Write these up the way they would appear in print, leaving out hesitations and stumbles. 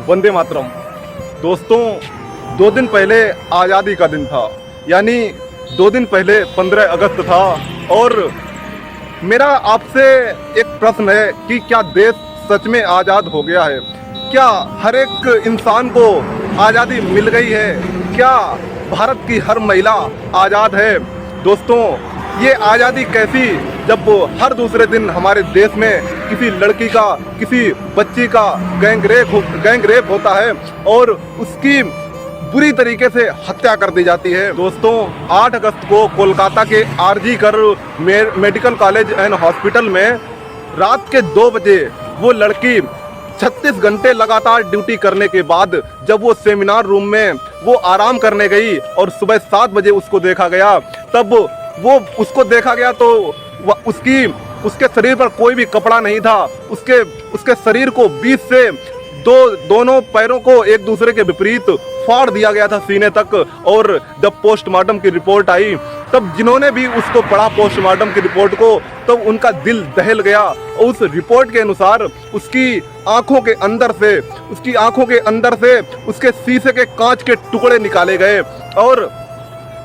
वंदे मातरम। दोस्तों, 2 दिन पहले आज़ादी का दिन था, यानी 2 दिन पहले 15 अगस्त था। और मेरा आपसे एक प्रश्न है कि क्या देश सच में आज़ाद हो गया है? क्या हर एक इंसान को आज़ादी मिल गई है? क्या भारत की हर महिला आज़ाद है? दोस्तों, ये आज़ादी कैसी, जब हर दूसरे दिन हमारे देश में किसी लड़की का, किसी बच्ची का गैंग रेप होता है और उसकी बुरी तरीके से हत्या कर दी जाती है। दोस्तों, 8 अगस्त को कोलकाता के आरजी कर मेडिकल कॉलेज एंड हॉस्पिटल में रात के 2 बजे वो लड़की 36 घंटे लगातार ड्यूटी करने के बाद जब वो सेमिनार रूम में वो आराम करने गई और सुबह 7 बजे उसको देखा गया, तब वो उसको देखा गया तो उसके शरीर पर कोई भी कपड़ा नहीं था। उसके शरीर को बीच से दोनों पैरों को एक दूसरे के विपरीत फाड़ दिया गया था सीने तक। और जब पोस्टमार्टम की रिपोर्ट आई, तब जिन्होंने भी उसको पढ़ा पोस्टमार्टम की रिपोर्ट को, तब उनका दिल दहल गया। उस रिपोर्ट के अनुसार उसकी आंखों के अंदर से उसके शीशे के कांच के टुकड़े निकाले गए और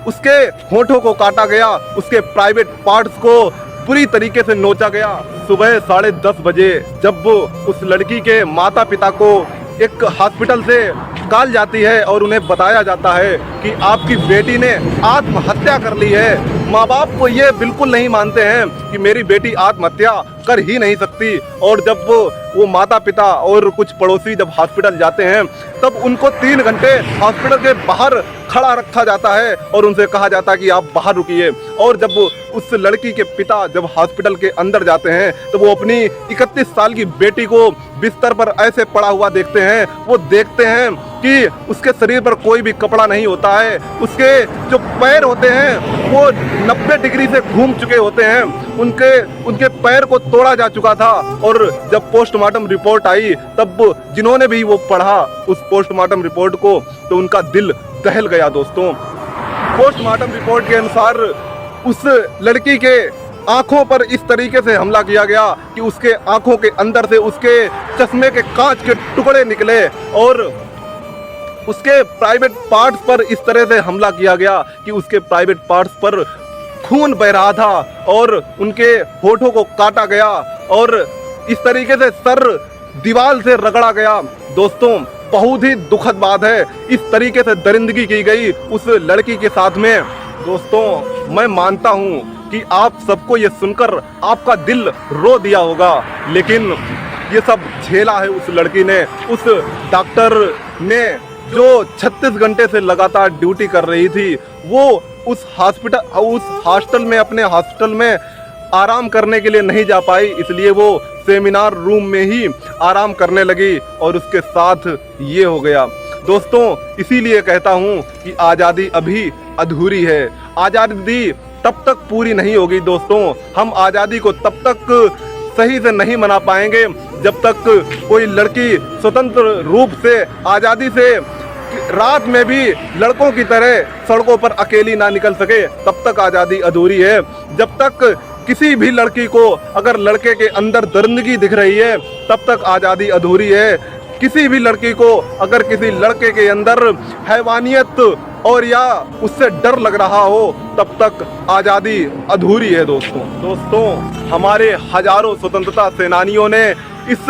उसके होठों को काटा गया, उसके प्राइवेट पार्ट्स को पूरी तरीके से नोचा गया। सुबह 10:30 बजे जब उस लड़की के माता पिता को एक हॉस्पिटल से कॉल जाती है और उन्हें बताया जाता है कि आपकी बेटी ने आत्महत्या कर ली है, माँ बाप को ये बिल्कुल नहीं मानते हैं कि मेरी बेटी आत्महत्या कर ही नहीं सकती। और जब वो माता पिता और कुछ पड़ोसी जब हॉस्पिटल जाते हैं, तब उनको 3 घंटे हॉस्पिटल के बाहर खड़ा रखा जाता है और उनसे कहा जाता है कि आप बाहर रुकिए। और जब उस लड़की के पिता जब हॉस्पिटल के अंदर जाते हैं, तो वो अपनी 31 साल की बेटी को बिस्तर पर ऐसे पड़ा हुआ देखते हैं। वो देखते हैं कि उसके शरीर पर कोई भी कपड़ा नहीं होता है, उसके जो पैर होते हैं वो 90 डिग्री से घूम चुके होते हैं, उनके पैर को तोड़ा जा चुका था। और जब पोस्टमार्टम रिपोर्ट आई, तब जिन्होंने भी वो पढ़ा उस पोस्टमार्टम रिपोर्ट को, तो उनका दिल दहल गया। दोस्तों, पोस्टमार्टम रिपोर्ट के अनुसार उस लड़की के आंखों पर इस तरीके से हमला किया गया कि उसके आंखों के अंदर से उसके चश्मे के कांच के टुकड़े निकले और उसके प्राइवेट पार्ट्स पर इस तरह से हमला किया गया कि उसके प्राइवेट पार्ट्स पर खून बह रहा था और उनके होठों को काटा गया और इस तरीके से सर दीवार से रगड़ा गया। दोस्तों, बहुत ही दुखद बात है, इस तरीके से दरिंदगी की गई उस लड़की के साथ में। दोस्तों, मैं मानता हूँ कि आप सबको ये सुनकर आपका दिल रो दिया होगा, लेकिन ये सब झेला है उस लड़की ने, उस डॉक्टर ने जो 36 घंटे से लगातार ड्यूटी कर रही थी। वो उस हॉस्टल में, अपने हॉस्टल में आराम करने के लिए नहीं जा पाई, इसलिए वो सेमिनार रूम में ही आराम करने लगी और उसके साथ ये हो गया। दोस्तों, इसीलिए कहता हूँ कि आज़ादी अभी अधूरी है, आज़ादी तब तक पूरी नहीं होगी। दोस्तों, हम आज़ादी को तब तक सही से नहीं मना पाएंगे जब तक कोई लड़की स्वतंत्र रूप से आज़ादी से रात में भी लड़कों की तरह सड़कों पर अकेली ना निकल सके, तब तक आज़ादी अधूरी है। जब तक किसी भी लड़की को अगर लड़के के अंदर दरिंदगी दिख रही है, तब तक आज़ादी अधूरी है। किसी भी लड़की को अगर किसी लड़के के अंदर हैवानियत और या उससे डर लग रहा हो, तब तक आज़ादी अधूरी है। दोस्तों, हमारे हजारों स्वतंत्रता सेनानियों ने इस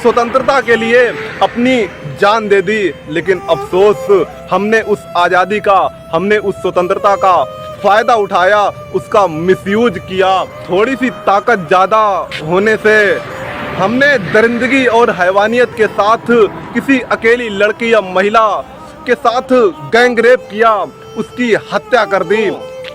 स्वतंत्रता के लिए अपनी जान दे दी, लेकिन अफसोस हमने उस आज़ादी का, हमने उस स्वतंत्रता का फ़ायदा उठाया, उसका मिसयूज किया। थोड़ी सी ताकत ज़्यादा होने से हमने दरिंदगी और हैवानियत के साथ किसी अकेली लड़की या महिला के साथ गैंग रेप किया, उसकी हत्या कर दी।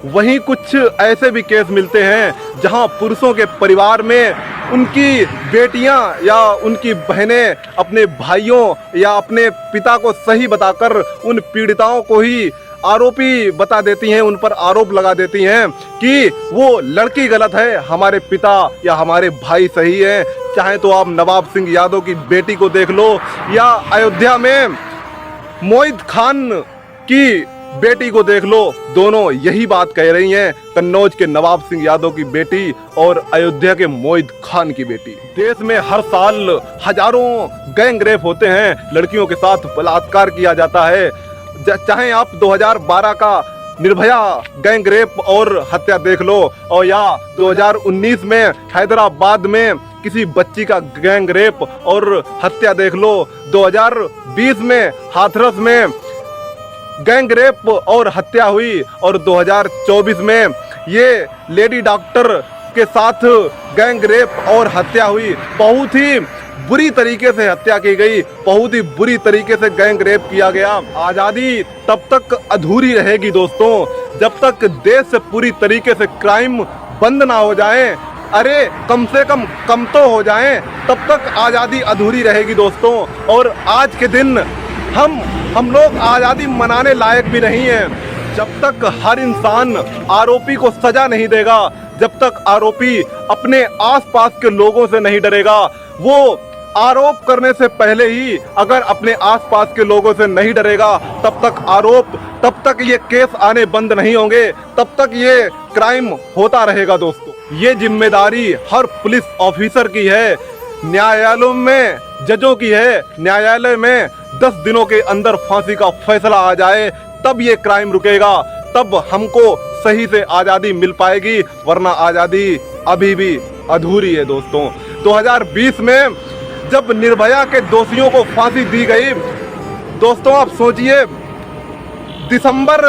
वहीं कुछ ऐसे भी केस मिलते हैं जहां पुरुषों के परिवार में उनकी बेटियां या उनकी बहनें अपने भाइयों या अपने पिता को सही बताकर उन पीड़िताओं को ही आरोपी बता देती हैं, उन पर आरोप लगा देती हैं कि वो लड़की गलत है, हमारे पिता या हमारे भाई सही है। चाहे तो आप नवाब सिंह यादव की बेटी को देख लो या अयोध्या में मोहित खान की बेटी को देख लो, दोनों यही बात कह रही हैं, कन्नौज के नवाब सिंह यादव की बेटी और अयोध्या के मोहित खान की बेटी। देश में हर साल हजारों गैंग रेप होते हैं, लड़कियों के साथ बलात्कार किया जाता है। चाहे आप 2012 का निर्भया गैंग रेप और हत्या देख लो, और या 2019 में हैदराबाद में किसी बच्ची का गैंग रेप और हत्या देख लो, 2020 में हाथरस में गैंग रेप और हत्या हुई, और 2024 में ये लेडी डॉक्टर के साथ गैंग रेप और हत्या हुई। बहुत ही बुरी तरीके से हत्या की गई, बहुत ही बुरी तरीके से गैंग रेप किया गया। आज़ादी तब तक अधूरी रहेगी दोस्तों जब तक देश से पूरी तरीके से क्राइम बंद ना हो जाए। अरे कम से कम तो हो जाए, तब तक आज़ादी अधूरी रहेगी दोस्तों। और आज के दिन हम लोग आज़ादी मनाने लायक भी नहीं हैं जब तक हर इंसान आरोपी को सजा नहीं देगा, जब तक आरोपी अपने आसपास के लोगों से नहीं डरेगा। वो आरोप करने से पहले ही अगर अपने आसपास के लोगों से नहीं डरेगा, तब तक ये केस आने बंद नहीं होंगे, तब तक ये क्राइम होता रहेगा दोस्तों। ये जिम्मेदारी हर पुलिस ऑफिसर की है, न्यायालयों में जजों की है। न्यायालय में 10 दिनों के अंदर फांसी का फैसला आ जाए, तब ये क्राइम रुकेगा, तब हमको सही से आज़ादी मिल पाएगी, वरना आज़ादी अभी भी अधूरी है दोस्तों। 2020 में जब निर्भया के दोषियों को फांसी दी गई दोस्तों, आप सोचिए दिसंबर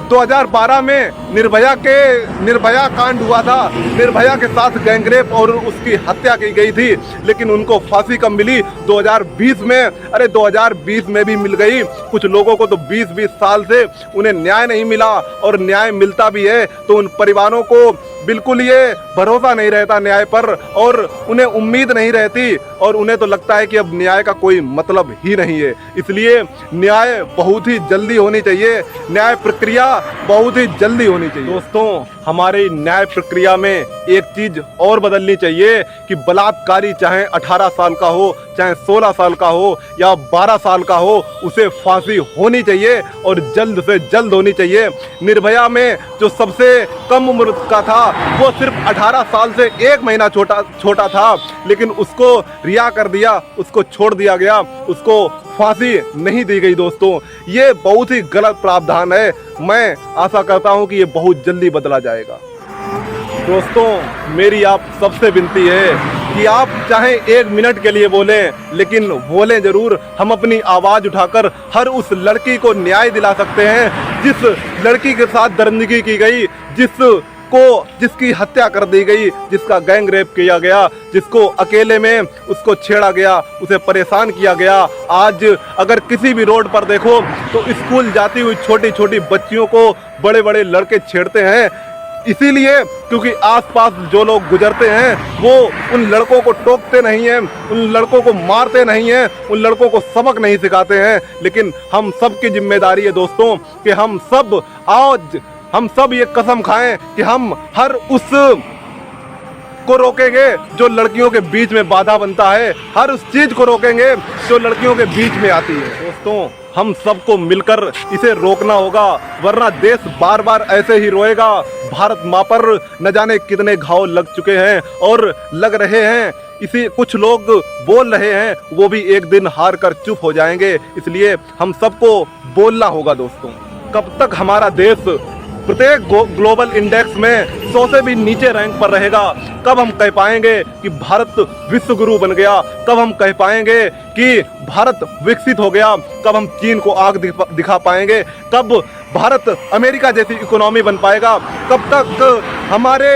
2012 में निर्भया कांड हुआ था, निर्भया के साथ गैंगरेप और उसकी हत्या की गई थी, लेकिन उनको फांसी कब मिली? 2020 में। अरे 2020 में भी मिल गई, कुछ लोगों को तो 20-20 साल से उन्हें न्याय नहीं मिला, और न्याय मिलता भी है तो उन परिवारों को बिल्कुल ये भरोसा नहीं रहता न्याय पर, और उन्हें उम्मीद नहीं रहती, और उन्हें तो लगता है कि अब न्याय का कोई मतलब ही नहीं है। इसलिए न्याय बहुत ही जल्दी होनी चाहिए, न्याय प्रक्रिया बहुत ही जल्दी होनी चाहिए दोस्तों। हमारी न्याय प्रक्रिया में एक चीज और बदलनी चाहिए कि बलात्कारी चाहे 18 साल का हो, चाहे 16 साल का हो या 12 साल का हो, उसे फांसी होनी चाहिए, और जल्द से जल्द होनी चाहिए। निर्भया में जो सबसे कम उम्र का था वो सिर्फ 18 साल से 1 महीना छोटा था, लेकिन उसको रिहा कर दिया, उसको छोड़ दिया गया, उसको फांसी नहीं दी गई दोस्तों। ये बहुत ही गलत प्रावधान है। मैं आशा करता हूं कि ये बहुत जल्दी बदला जाएगा। दोस्तों मेरी आप सबसे विनती है कि आप चाहे 1 मिनट के लिए बोलें, लेकिन बोलें जरूर। हम अपनी आवाज़ उठाकर हर उस लड़की को न्याय दिला सकते हैं जिस लड़की के साथ दरिंदगी की गई, जिसकी हत्या कर दी गई, जिसका गैंग रेप किया गया, जिसको अकेले में उसको छेड़ा गया, उसे परेशान किया गया। आज अगर किसी भी रोड पर देखो तो स्कूल जाती हुई छोटी छोटी बच्चियों को बड़े बड़े लड़के छेड़ते हैं, इसीलिए क्योंकि आसपास जो लोग गुजरते हैं वो उन लड़कों को टोकते नहीं हैं, उन लड़कों को मारते नहीं हैं, उन लड़कों को सबक नहीं सिखाते हैं। लेकिन हम सब की जिम्मेदारी है दोस्तों कि हम सब ये कसम खाएं कि हम हर उस को रोकेंगे जो लड़कियों के बीच में बाधा बनता है, हर उस चीज को रोकेंगे जो लड़कियों के बीच में आती है। दोस्तों हम सबको मिलकर इसे रोकना होगा, वरना देश बार बार ऐसे ही रोएगा। भारत माँ पर न जाने कितने घाव लग चुके हैं और लग रहे हैं। इसी कुछ लोग बोल रहे हैं, वो भी एक दिन हार कर चुप हो जाएंगे। इसलिए हम सबको बोलना होगा दोस्तों। कब तक हमारा देश प्रत्येक ग्लोबल इंडेक्स में 100 से भी नीचे रैंक पर रहेगा? कब हम कह पाएंगे कि भारत विश्व गुरु बन गया? कब हम कह पाएंगे कि भारत विकसित हो गया? कब हम चीन को आग दिखा पाएंगे? कब भारत अमेरिका जैसी इकोनॉमी बन पाएगा? कब तक हमारे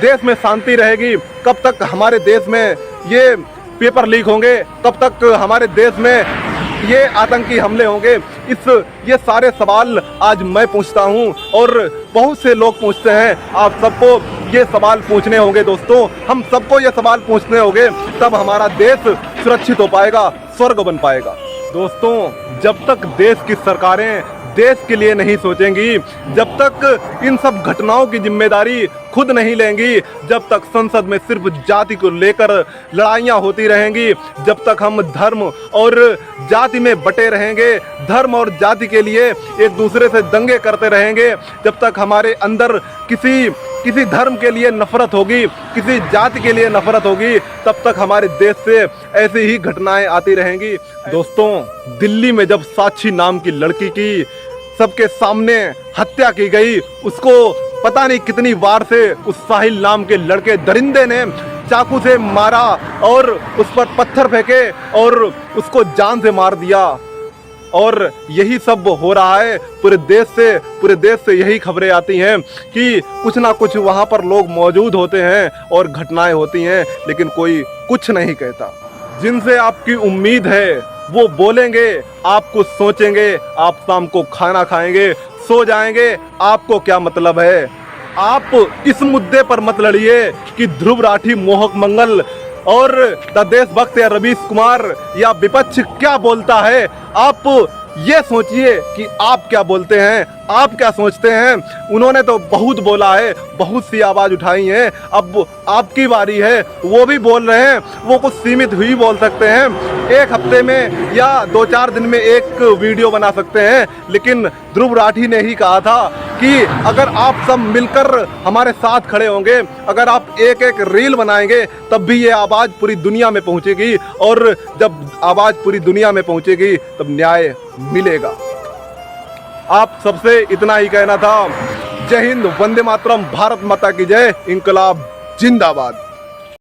देश में शांति रहेगी? कब तक हमारे देश में ये पेपर लीक होंगे? कब तक हमारे देश में ये आतंकी हमले होंगे? ये सारे सवाल आज मैं पूछता हूँ और बहुत से लोग पूछते हैं। आप सबको ये सवाल पूछने होंगे दोस्तों, हम सबको ये सवाल पूछने होंगे, तब हमारा देश सुरक्षित हो पाएगा, स्वर्ग बन पाएगा। दोस्तों जब तक देश की सरकारें देश के लिए नहीं सोचेंगी, जब तक इन सब घटनाओं की जिम्मेदारी खुद नहीं लेंगी, जब तक संसद में सिर्फ जाति को लेकर लड़ाइयाँ होती रहेंगी, जब तक हम धर्म और जाति में बटे रहेंगे, धर्म और जाति के लिए एक दूसरे से दंगे करते रहेंगे, जब तक हमारे अंदर किसी किसी धर्म के लिए नफरत होगी, किसी जाति के लिए नफरत होगी, तब तक हमारे देश से ऐसी ही घटनाएं आती रहेंगी। दोस्तों, दिल्ली में जब साक्षी नाम की लड़की की सबके सामने हत्या की गई, उसको पता नहीं कितनी बार से उस साहिल नाम के लड़के दरिंदे ने चाकू से मारा और उस पर पत्थर फेंके और उसको जान से मार दिया। और यही सब हो रहा है पूरे देश से यही खबरें आती हैं कि कुछ ना कुछ वहाँ पर लोग मौजूद होते हैं और घटनाएं होती हैं, लेकिन कोई कुछ नहीं कहता। जिनसे आपकी उम्मीद है वो बोलेंगे, आप कुछ सोचेंगे, आप शाम को खाना खाएंगे, सो जाएंगे, आपको क्या मतलब है। आप इस मुद्दे पर मत लड़िए कि ध्रुव राठी, मोहक मंगल और द देशभक्त या रवीश कुमार या विपक्ष क्या बोलता है। आप ये सोचिए कि आप क्या बोलते हैं, आप क्या सोचते हैं। उन्होंने तो बहुत बोला है, बहुत सी आवाज़ उठाई है, अब आपकी बारी है। वो भी बोल रहे हैं, वो कुछ सीमित हुई बोल सकते हैं, एक हफ्ते में या 2-4 दिन में एक वीडियो बना सकते हैं। लेकिन ध्रुव राठी ने ही कहा था कि अगर आप सब मिलकर हमारे साथ खड़े होंगे, अगर आप एक एक रील बनाएंगे, तब भी ये आवाज़ पूरी दुनिया में पहुंचेगी, और जब आवाज़ पूरी दुनिया में पहुंचेगी तब न्याय मिलेगा। आप सबसे इतना ही कहना था। जय हिंद, वंदे मातरम, भारत माता की जय, इंकलाब जिंदाबाद।